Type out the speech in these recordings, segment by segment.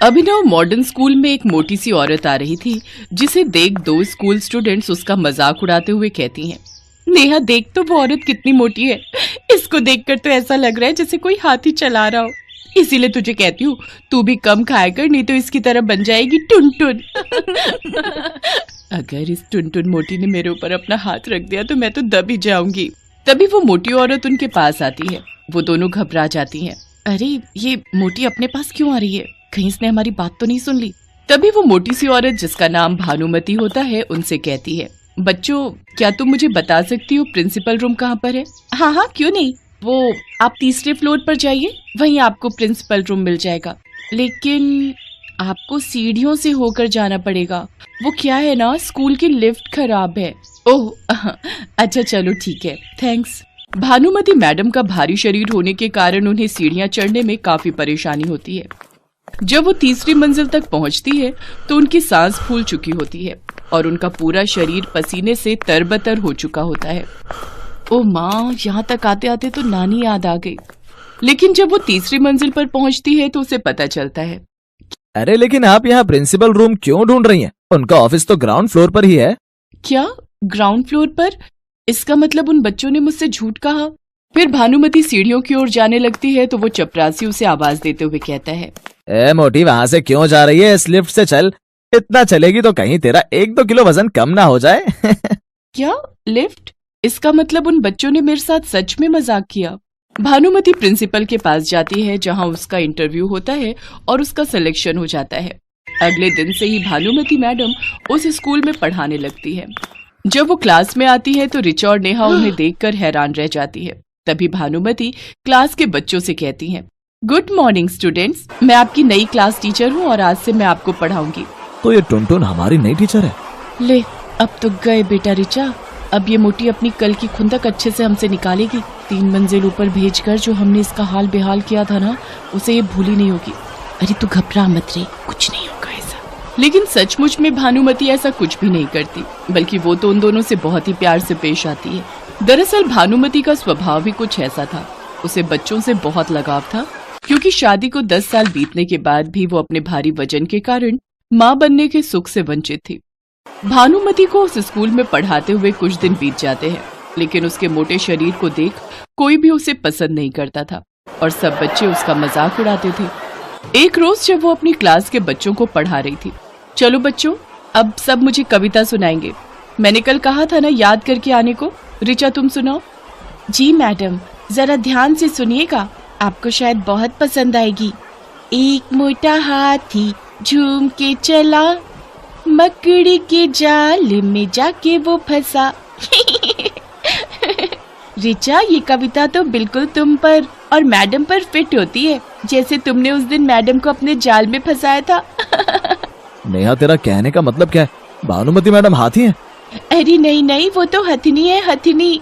अभिनव modern school में एक मोटी सी औरत आ रही थी, जिसे देख दो स्कूल स्टूडेंट्स उसका मजाक उड़ाते हुए कहती हैं, नेहा देख तो वो औरत कितनी मोटी है। इसको देखकर तो ऐसा लग रहा है जैसे कोई हाथी चला रहा हो। इसीलिए तुझे कहती हूँ तू भी कम खाया कर, नहीं तो इसकी तरह बन जाएगी टुनटुन। अगर इस टुनटुन मोटी ने मेरे ऊपर अपना हाथ रख दिया तो मैं तो दब ही जाऊंगी। तभी वो मोटी औरत उनके पास आती है। वो दोनों घबरा जाती हैं। अरे ये मोटी अपने पास क्यों आ रही है? कहीं इसने हमारी बात तो नहीं सुन ली। तभी वो मोटी सी औरत जिसका नाम भानुमति होता है उनसे कहती है, बच्चों क्या तुम मुझे बता सकती हो प्रिंसिपल रूम कहाँ पर है? हाँ हाँ क्यों नहीं, वो आप तीसरे फ्लोर पर जाइए, वहीं आपको प्रिंसिपल रूम मिल जाएगा। लेकिन आपको सीढ़ियों से होकर जाना पड़ेगा। वो क्या है ना, स्कूल की लिफ्ट खराब है। ओह अच्छा चलो ठीक है, थैंक्स। भानुमति मैडम का भारी शरीर होने के कारण उन्हें सीढ़ियां चढ़ने में काफी परेशानी होती है। जब वो तीसरी मंजिल तक पहुंचती है तो उनकी सांस फूल चुकी होती है और उनका पूरा शरीर पसीने से तरबतर हो चुका होता है। ओ माँ, यहाँ तक आते आते तो नानी याद आ गई। लेकिन जब वो तीसरी मंजिल पर पहुंचती है तो उसे पता चलता है, अरे लेकिन आप यहाँ प्रिंसिपल रूम क्यों ढूंढ रही हैं? उनका ऑफिस तो ग्राउंड फ्लोर पर ही है। क्या ग्राउंड फ्लोर पर? इसका मतलब उन बच्चों ने मुझसे झूठ कहा। फिर भानुमति सीढ़ियों की ओर जाने लगती है तो वो चपरासी उसे आवाज देते हुए कहता है, ए मोटी, वहाँ से क्यों जा रही है? इस लिफ्ट से चल। इतना चलेगी तो कहीं तेरा 1-2 किलो वजन कम ना हो जाए। क्या लिफ्ट? इसका मतलब उन बच्चों ने मेरे साथ सच में मजाक किया। भानुमति प्रिंसिपल के पास जाती है जहां उसका इंटरव्यू होता है और उसका सिलेक्शन हो जाता है। अगले दिन से ही भानुमति मैडम उस स्कूल में पढ़ाने लगती है। जब वो क्लास में आती है तो रिचा और नेहा उन्हें देखकर हैरान रह जाती है। तभी भानुमति क्लास के बच्चों से कहती है, गुड मॉर्निंग स्टूडेंट्स, मैं आपकी नई क्लास टीचर हूँ और आज से मैं आपको पढ़ाऊंगी। तो ये टुनटुन हमारी नई टीचर है? ले अब तो गए बेटा रिचा। अब ये मोटी अपनी कल की खुंदक अच्छे से हमसे निकालेगी। 3 मंजिल ऊपर भेजकर जो हमने इसका हाल बेहाल किया था ना, उसे ये भूली नहीं होगी। अरे तू घबरा मत रे, कुछ नहीं होगा ऐसा। लेकिन सचमुच में भानुमति ऐसा कुछ भी नहीं करती, बल्कि वो तो उन दोनों से बहुत ही प्यार से पेश आती है। दरअसल भानुमति का स्वभाव भी कुछ ऐसा था। उसे बच्चों से बहुत लगाव था, क्योंकि शादी को 10 साल बीतने के बाद भी वो अपने भारी वजन के कारण माँ बनने के सुख से वंचित थी। भानुमति को उस स्कूल में पढ़ाते हुए कुछ दिन बीत जाते हैं, लेकिन उसके मोटे शरीर को देख कोई भी उसे पसंद नहीं करता था और सब बच्चे उसका मजाक उड़ाते थे। एक रोज जब वो अपनी क्लास के बच्चों को पढ़ा रही थी, चलो बच्चों अब सब मुझे कविता सुनाएंगे। मैंने कल कहा था ना याद करके आने को। रिचा तुम सुनाओ। जी मैडम, जरा ध्यान से सुनिएगा, आपको शायद बहुत पसंद आएगी। एक मोटा हाथी झूम के चला, मकड़ी के जाल में जाके वो फंसा। रिचा, ये कविता तो बिल्कुल तुम पर और मैडम पर फिट होती है, जैसे तुमने उस दिन मैडम को अपने जाल में फंसाया था। नेहा, तेरा कहने का मतलब क्या है? भानुमति मैडम हाथी हैं? अरे नहीं नहीं, वो तो हथिनी है, हथिनी।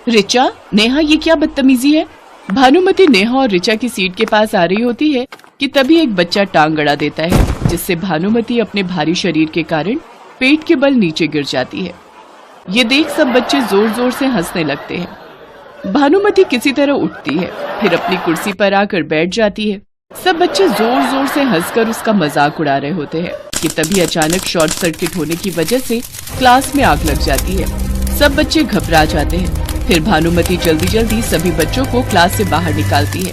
रिचा, नेहा ये क्या बदतमीजी है? भानुमति नेहा और रिचा की सीट के पास आ रही होती है कि तभी एक बच्चा टांग अड़ा देता है, जिससे भानुमति अपने भारी शरीर के कारण पेट के बल नीचे गिर जाती है। ये देख सब बच्चे जोर जोर से हंसने लगते हैं। भानुमति किसी तरह उठती है, फिर अपनी कुर्सी पर आकर बैठ जाती है। सब बच्चे जोर जोर से हंसकर उसका मजाक उड़ा रहे होते हैं कि तभी अचानक शॉर्ट सर्किट होने की वजह से क्लास में आग लग जाती है। सब बच्चे घबरा जाते हैं। फिर भानुमति जल्दी जल्दी सभी बच्चों को क्लास से बाहर निकालती है,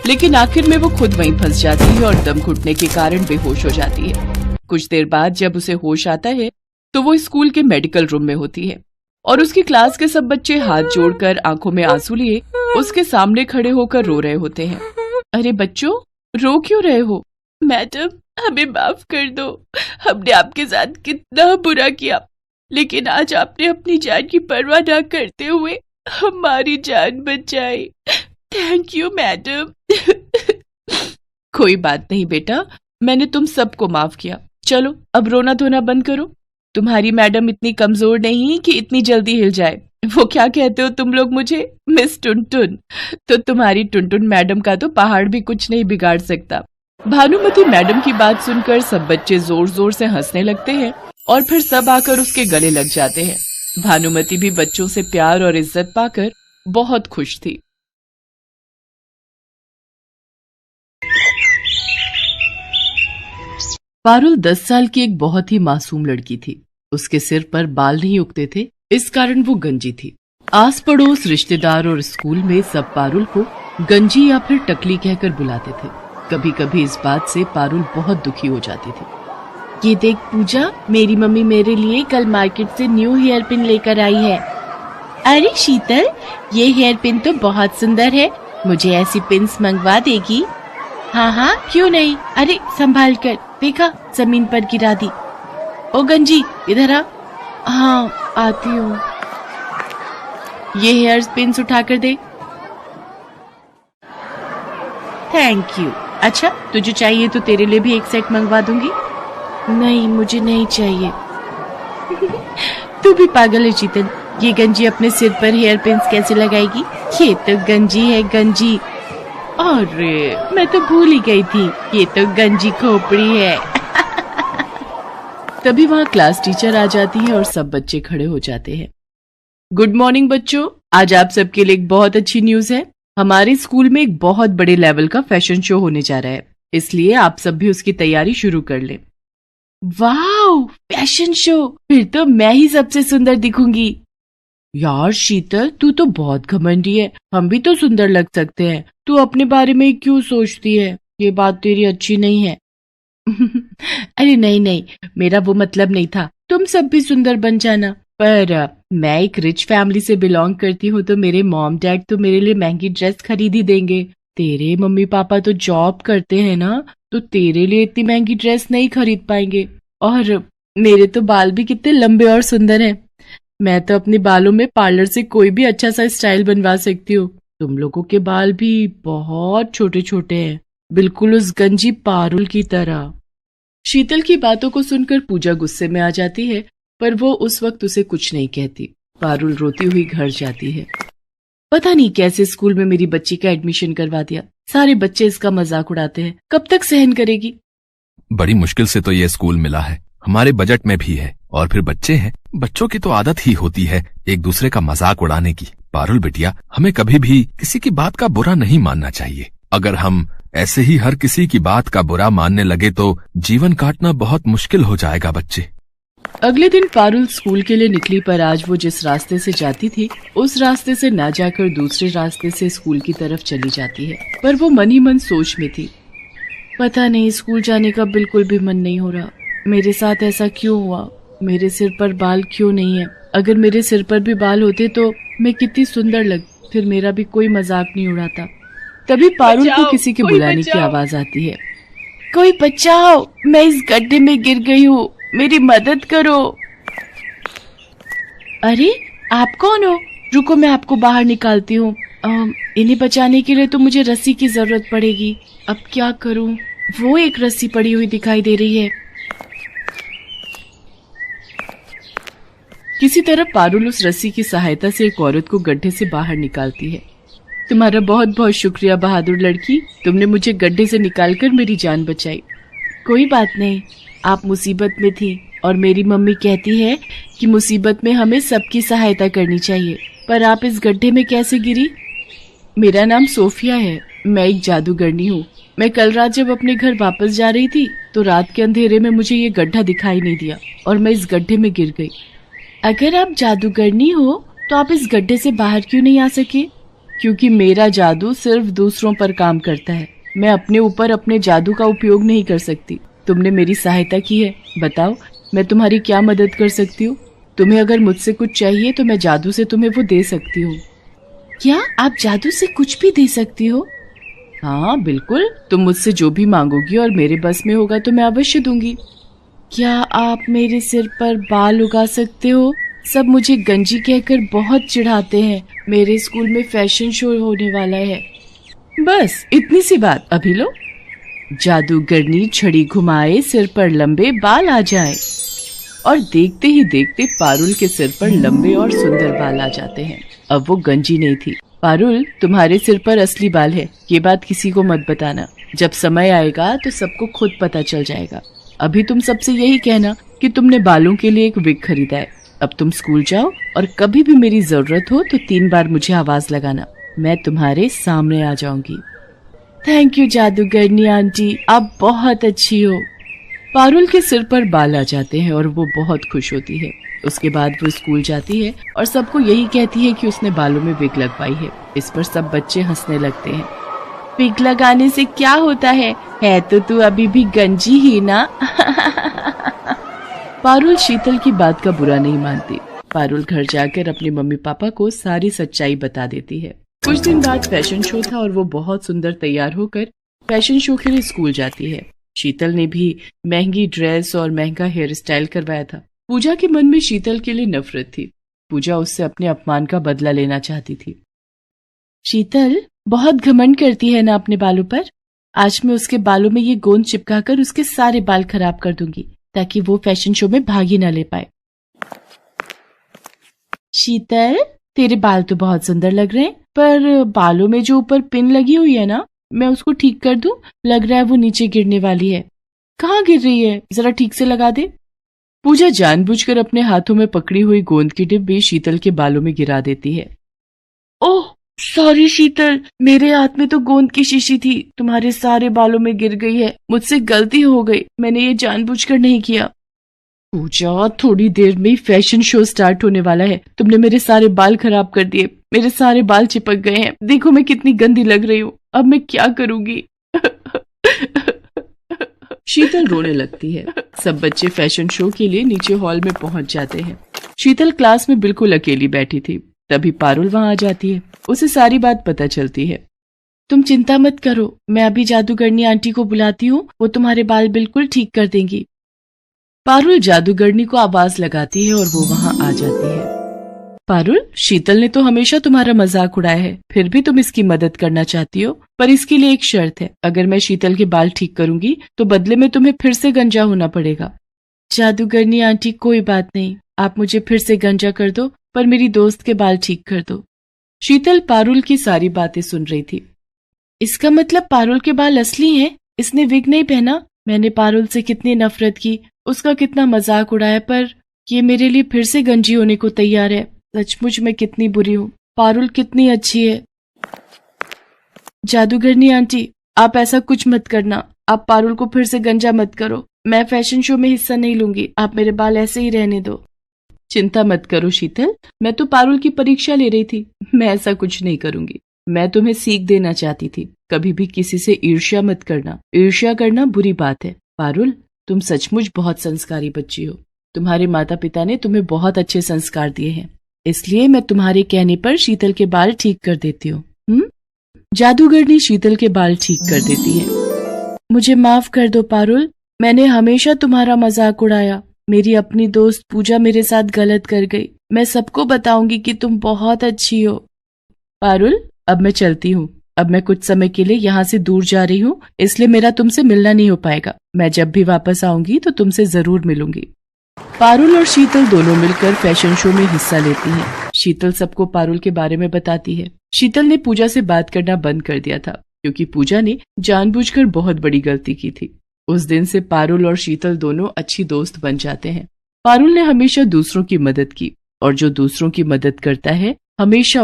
लेकिन आखिर में वो खुद वहीं फंस जाती है और दम घुटने के कारण बेहोश हो जाती है। कुछ देर बाद जब उसे होश आता है तो वो स्कूल के मेडिकल रूम में होती है और उसकी क्लास के सब बच्चे हाथ जोड़कर आंखों में आंसू लिए उसके सामने खड़े होकर रो रहे होते हैं। अरे बच्चों, रो क्यों रहे हो? मैडम हमें माफ कर दो, हमने आपके साथ कितना बुरा किया, लेकिन आज आपने अपनी जान की परवाह न करते हुए हमारी जान बचाई। Thank you madam. कोई बात नहीं बेटा, मैंने तुम सबको माफ किया। चलो अब रोना धोना बंद करो। तुम्हारी मैडम इतनी कमजोर नहीं कि इतनी जल्दी हिल जाए। वो क्या कहते हो तुम लोग मुझे, मिस टुनटुन? तो तुम्हारी टुनटुन मैडम का तो पहाड़ भी कुछ नहीं बिगाड़ सकता। भानुमति मैडम की बात सुनकर सब बच्चे जोर जोर से हंसने लगते हैं और फिर सब आकर उसके गले लग जाते हैं। भानुमति भी बच्चों से प्यार और इज्जत पाकर बहुत खुश थी। पारुल 10 साल की एक बहुत ही मासूम लड़की थी। उसके सिर पर बाल नहीं उगते थे, इस कारण वो गंजी थी। आस पड़ोस, रिश्तेदार और स्कूल में सब पारुल को गंजी या फिर टकली कहकर बुलाते थे। कभी कभी इस बात से पारुल बहुत दुखी हो जाती थी। ये देख पूजा, मेरी मम्मी मेरे लिए कल मार्केट से न्यू हेयर पिन लेकर आई है। अरे शीतल, ये हेयर पिन तो बहुत सुंदर है, मुझे ऐसी पिन्स मंगवा देगी? हाँ हाँ, क्यों नहीं। अरे संभाल कर, देखा जमीन पर गिरा दी। ओ गंजी, इधर आ। हाँ आती हूँ। ये हेयर पिन्स उठा कर दे। Thank you. अच्छा, तुझे चाहिए तो तेरे लिए भी एक सेट मंगवा दूंगी। नहीं, मुझे नहीं चाहिए। तू भी पागल है शीतल, ये गंजी अपने सिर पर हेयर पिन्स कैसे लगाएगी? ये तो गंजी है, गंजी। अरे मैं तो भूल ही गई थी, ये तो गंजी खोपड़ी है। तभी वहाँ क्लास टीचर आ जाती है और सब बच्चे खड़े हो जाते हैं। गुड मॉर्निंग बच्चों, आज आप सबके लिए एक बहुत अच्छी न्यूज है। हमारे स्कूल में एक बहुत बड़े लेवल का फैशन शो होने जा रहा है, इसलिए आप सब भी उसकी तैयारी शुरू कर लें। वाह, फैशन शो! फिर तो मैं ही सबसे सुंदर दिखूंगी। यार शीतल, तू तो बहुत घमंडी है, हम भी तो सुंदर लग सकते हैं। तू अपने बारे में क्यों सोचती है? ये बात तेरी अच्छी नहीं है। अरे नहीं नहीं, मेरा वो मतलब नहीं था। तुम सब भी सुंदर बन जाना। पर मैं एक रिच फैमिली से बिलोंग करती हूँ, तो मेरे मॉम डैड तो मेरे लिए महंगी ड्रेस खरीद ही देंगे। तेरे मम्मी पापा तो जॉब करते हैं ना, तो तेरे लिए इतनी महंगी ड्रेस नहीं खरीद पाएंगे। और मेरे तो बाल भी कितने लंबे और सुंदर हैं। मैं तो अपने बालों में पार्लर से कोई भी अच्छा सा स्टाइल बनवा सकती हूँ। तुम लोगों के बाल भी बहुत छोटे छोटे हैं, बिल्कुल उस गंजी पारुल की तरह। शीतल की बातों को सुनकर पूजा गुस्से में आ जाती है, पर वो उस वक्त उसे कुछ नहीं कहती। पारुल रोती हुई घर जाती है। पता नहीं कैसे स्कूल में मेरी बच्ची का एडमिशन करवा दिया। सारे बच्चे इसका मजाक उड़ाते हैं, कब तक सहन करेगी? बड़ी मुश्किल से तो ये स्कूल मिला है, हमारे बजट में भी है, और फिर बच्चे हैं, बच्चों की तो आदत ही होती है एक दूसरे का मजाक उड़ाने की। पारुल बिटिया, हमें कभी भी किसी की बात का बुरा नहीं मानना चाहिए। अगर हम ऐसे ही हर किसी की बात का बुरा मानने लगे तो जीवन काटना बहुत मुश्किल हो जाएगा बच्चे। अगले दिन पारुल स्कूल के लिए निकली, पर आज वो जिस रास्ते से जाती थी उस रास्ते से ना जाकर दूसरे रास्ते से स्कूल की तरफ चली जाती है। पर वो मन ही मन सोच में थी, पता नहीं स्कूल जाने का बिल्कुल भी मन नहीं हो रहा। मेरे साथ ऐसा क्यों हुआ? मेरे सिर पर बाल क्यों नहीं है? अगर मेरे सिर पर भी बाल होते तो मैं कितनी सुंदर लग, फिर मेरा भी कोई मजाक नहीं उड़ाता। तभी पारुल को किसी के बुलाने की आवाज आती है। कोई बचाओ, मैं इस गड्ढे में गिर गई हूँ, मेरी मदद करो। अरे आप कौन हो? रुको, मैं आपको बाहर निकालती हूँ। इन्हें बचाने के लिए तो मुझे रस्सी की जरूरत पड़ेगी। अब क्या करूँ? वो एक रस्सी पड़ी हुई दिखाई दे रही है। किसी तरह पारुल उस रस्सी की सहायता से एक औरत को गड्ढे से बाहर निकालती है। तुम्हारा बहुत बहुत शुक्रिया बहादुर लड़की, तुमने मुझे गड्ढे से निकालकर मेरी जान बचाई। कोई बात नहीं, आप मुसीबत में थी और मेरी मम्मी कहती है कि मुसीबत में हमें सबकी सहायता करनी चाहिए। पर आप इस गड्ढे में कैसे गिरी? मेरा नाम सोफिया है, मैं एक जादूगरनी हूँ। मैं कल रात जब अपने घर वापस जा रही थी तो रात के अंधेरे में मुझे ये गड्ढा दिखाई नहीं दिया और मैं इस गड्ढे में गिर गई। अगर आप जादूगरनी हो तो आप इस गड्ढे से बाहर क्यों नहीं आ सके? क्योंकि मेरा जादू सिर्फ दूसरों पर काम करता है, मैं अपने ऊपर अपने जादू का उपयोग नहीं कर सकती। तुमने मेरी सहायता की है, बताओ मैं तुम्हारी क्या मदद कर सकती हूँ? तुम्हें अगर मुझसे कुछ चाहिए तो मैं जादू से तुम्हें वो दे सकती हूँ। क्या आप जादू से कुछ भी दे सकती हो? हाँ बिल्कुल, तुम मुझसे जो भी मांगोगी और मेरे बस में होगा तो मैं अवश्य दूंगी। क्या आप मेरे सिर पर बाल उगा सकते हो? सब मुझे गंजी कहकर बहुत चिढ़ाते हैं। मेरे स्कूल में फैशन शो होने वाला है। बस इतनी सी बात, अभी लो। जादूगरनी छड़ी घुमाए, सिर पर लंबे बाल आ जाए। और देखते ही देखते पारुल के सिर पर लंबे और सुंदर बाल आ जाते हैं। अब वो गंजी नहीं थी। पारुल, तुम्हारे सिर पर असली बाल है, ये बात किसी को मत बताना। जब समय आएगा तो सबको खुद पता चल जाएगा। अभी तुम सबसे यही कहना कि तुमने बालों के लिए एक विग खरीदा है। अब तुम स्कूल जाओ और कभी भी मेरी जरूरत हो तो 3 बार मुझे आवाज लगाना, मैं तुम्हारे सामने आ जाऊंगी। थैंक यू जादूगरनी आंटी, आप बहुत अच्छी हो। पारुल के सिर पर बाल आ जाते हैं और वो बहुत खुश होती है। उसके बाद वो स्कूल जाती है और सबको यही कहती है कि उसने बालों में विग लगवाई है। इस पर सब बच्चे हंसने लगते हैं। विग लगाने से क्या होता है तो तू अभी भी गंजी ही ना। पारुल शीतल की बात का बुरा नहीं मानती। पारुल घर जाकर अपने मम्मी पापा को सारी सच्चाई बता देती है। कुछ दिन बाद फैशन शो था और वो बहुत सुंदर तैयार होकर फैशन शो के लिए स्कूल जाती है। शीतल ने भी महंगी ड्रेस और महंगा हेयर स्टाइल करवाया था। पूजा के मन में शीतल के लिए नफरत थी। पूजा उससे अपने अपमान का बदला लेना चाहती थी। शीतल बहुत घमंड करती है ना अपने बालों पर। आज मैं उसके बालों में ये गोंद चिपकाकर उसके सारे बाल खराब कर दूंगी ताकि वो फैशन शो में भाग ही ना ले पाए। शीतल, तेरे बाल तो बहुत सुंदर लग रहे हैं, पर बालों में जो ऊपर पिन लगी हुई है ना, मैं उसको ठीक कर दूं? लग रहा है वो नीचे गिरने वाली है। कहाँ गिर रही है? जरा ठीक से लगा दे। पूजा जानबूझकर अपने हाथों में पकड़ी हुई गोंद की डिब्बी शीतल के बालों में गिरा देती है। ओह सॉरी शीतल, मेरे हाथ में तो गोंद की शीशी थी, तुम्हारे सारे बालों में गिर गई है। मुझसे गलती हो गई, मैंने ये जानबूझकर नहीं किया। पूजा, थोड़ी देर में फैशन शो स्टार्ट होने वाला है, तुमने मेरे सारे बाल खराब कर दिए। मेरे सारे बाल चिपक गए हैं। देखो मैं कितनी गंदी लग रही हूँ। अब मैं क्या करूंगी? शीतल रोने लगती है। सब बच्चे फैशन शो के लिए नीचे हॉल में पहुंच जाते हैं। शीतल क्लास में बिल्कुल अकेली बैठी थी। तभी पारुल वहां आ जाती है। उसे सारी बात पता चलती है। तुम चिंता मत करो, मैं अभी जादूगरनी आंटी को बुलाती हूँ, वो तुम्हारे बाल बिल्कुल ठीक कर देंगी। पारुल जादूगरनी को आवाज लगाती है और वो वहां आ जाती है। पारुल, शीतल ने तो हमेशा तुम्हारा मजाक उड़ाया है, फिर भी तुम इसकी मदद करना चाहती हो, पर इसके लिए एक शर्त है। अगर मैं शीतल के बाल ठीक करूंगी तो बदले में तुम्हें फिर से गंजा होना पड़ेगा। जादूगरनी आंटी, कोई बात नहीं, आप मुझे फिर से गंजा कर दो, पर मेरी दोस्त के बाल ठीक कर दो। शीतल पारुल की सारी बातें सुन रही थी। इसका मतलब पारुल के बाल असली हैं? इसने विग नहीं पहना? मैंने पारुल से कितनी नफरत की, उसका कितना मजाक उड़ाया, पर ये मेरे लिए फिर से गंजी होने को तैयार है। सचमुच मैं कितनी बुरी हूँ। पारुल कितनी अच्छी है। जादूगरनी आंटी, आप ऐसा कुछ मत करना। आप पारुल को फिर से गंजा मत करो। मैं फैशन शो में हिस्सा नहीं लूंगी। आप मेरे बाल ऐसे ही रहने दो। चिंता मत करो शीतल, मैं तो पारुल की परीक्षा ले रही थी। मैं ऐसा कुछ नहीं करूंगी। मैं तुम्हें सीख देना चाहती थी। कभी भी किसी से ईर्ष्या मत करना। ईर्ष्या करना बुरी बात है। पारुल, तुम सचमुच बहुत संस्कारी बच्ची हो। तुम्हारे माता पिता ने तुम्हें बहुत अच्छे संस्कार दिए हैं, इसलिए मैं तुम्हारे कहने पर शीतल के बाल ठीक कर देती हूँ। जादूगरनी शीतल के बाल ठीक कर देती है। मुझे माफ कर दो पारुल, मैंने हमेशा तुम्हारा मजाक उड़ाया। मेरी अपनी दोस्त पूजा मेरे साथ गलत कर गई। मैं सबको बताऊंगी कि तुम बहुत अच्छी हो। पारुल, अब मैं चलती हूँ। अब मैं कुछ समय के लिए यहाँ से दूर जा रही हूँ, इसलिए मेरा तुमसे मिलना नहीं हो पाएगा। मैं जब भी वापस आऊंगी तो तुमसे जरूर मिलूंगी। पारुल और शीतल दोनों मिलकर फैशन शो में हिस्सा लेती हैं। शीतल सबको पारुल के बारे में बताती है। शीतल ने पूजा से बात करना बंद कर दिया था, क्योंकि पूजा ने जानबूझकर बहुत बड़ी गलती की थी। उस दिन से पारुल और शीतल दोनों अच्छी दोस्त बन जाते हैं। पारुल ने हमेशा दूसरों की मदद की, और जो दूसरों की मदद करता है हमेशा